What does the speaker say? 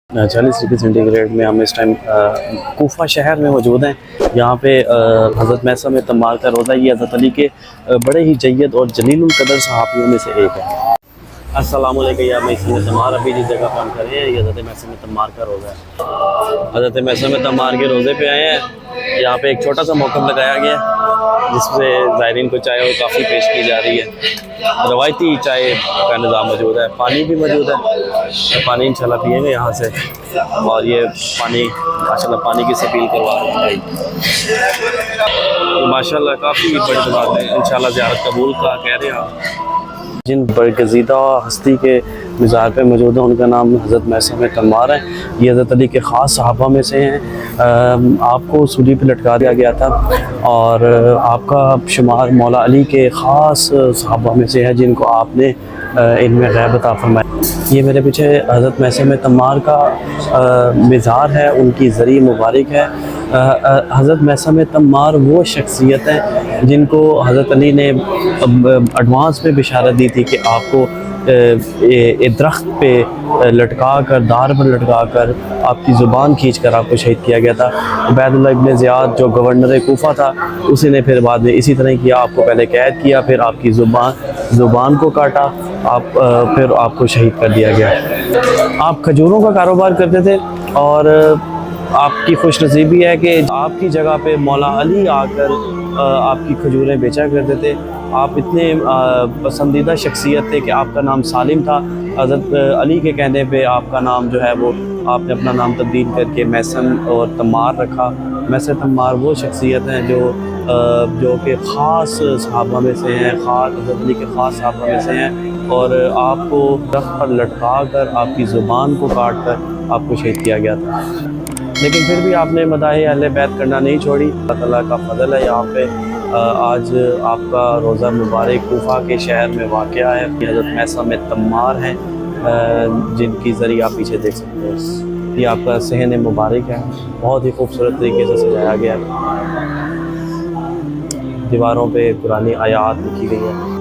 40 degree centigrade में हम इस टाइम कूफा शहर में मौजूद हैं। यहाँ पे हज़रत मैसम तम्मार का रोज़ा, ये हज़रत अली के बड़े ही जय्यद और जलीलुल कदर सहाबियों में से एक है। अस्सलामुअलैकुम या मैसम तम्मार, अभी जिस जगह पर हम खड़े हैं ये हज़रत मैसम तम्मार का रोज़ा है। हज़रत मैसम तम्मार के रोज़े पे आए हैं। यहाँ पे एक छोटा सा मौक़िफ़ लगाया गया है जिससे ज़ायरीन को चाय और काफ़ी पेश की जा रही है। रवायती चाय का निज़ाम मौजूद है, पानी भी मौजूद है। पानी इंशाल्लाह पिएंगे यहाँ से, और ये पानी माशाल्लाह पानी की सपील करवा रहे हैं। माशाल्लाह काफ़ी बड़ी बात है, इंशाल्लाह ज़ियारत कबूल का कह रहे हैं आप। जिन बरगज़ीदा हस्ती के मज़ार पे मौजूद है उनका नाम हज़रत मैसम तम्मार है। ये हज़रत अली के ख़ास सहाबा में से हैं। आपको सूली पे लटका दिया गया था और आपका शुमार मौला अली के ख़ास सहाबा में से है जिनको आपने इनमें ग़ैब अता फरमाया। ये मेरे पीछे हज़रत मैसम तम्मार का मज़ार है, उनकी ज़री मुबारक है। हज़रत मैसम तम्मार वो शख्सियत है जिनको हज़रत अली ने एडवांस में बिशारत दी थी कि आपको एक दरख्त पे लटका कर, दार पर लटका कर आपकी ज़ुबान खींच कर आपको शहीद किया गया था। उबैदुल्लाह इब्न ज़ियाद जो गवर्नर कूफा था उसी ने फिर बाद में इसी तरह किया, आपको पहले कैद किया, फिर आपकी ज़ुबान को काटा, फिर आपको शहीद कर दिया गया। आप खजूरों का कारोबार करते थे और आपकी खुशनसीबी है कि आपकी जगह पे मौला अली आकर आपकी खजूरें बेचा करते थे। आप इतने पसंदीदा शख्सियत थे कि आपका नाम सालिम था। हज़रत अली के कहने पे आपका नाम जो है वो आपने अपना नाम तब्दील करके मैसम और तम्मार रखा। मैसम तम्मार वो शख्सियत हैं जो कि ख़ास सहाबा में से हैं, हज़रत अली के ख़ास सहाबा में से हैं, और आपको दरख्त पर लटका कर आपकी ज़ुबान को काट कर आपको शहीद किया गया था। लेकिन फिर भी आपने मदाहे अहले बैत करना नहीं छोड़ी। अल्लाह ताला का फ़ज़ल है। यहाँ पे आज आपका रोज़ा मुबारक कूफा के शहर में वाक़या है। हज़रत मैसम तम्मार हैं जिनकी ज़रिए आप पीछे देख सकते हैं। ये आपका सहन मुबारक है, बहुत ही खूबसूरत तरीके से सजाया गया है। दीवारों पे पुरानी आयात लिखी गई है।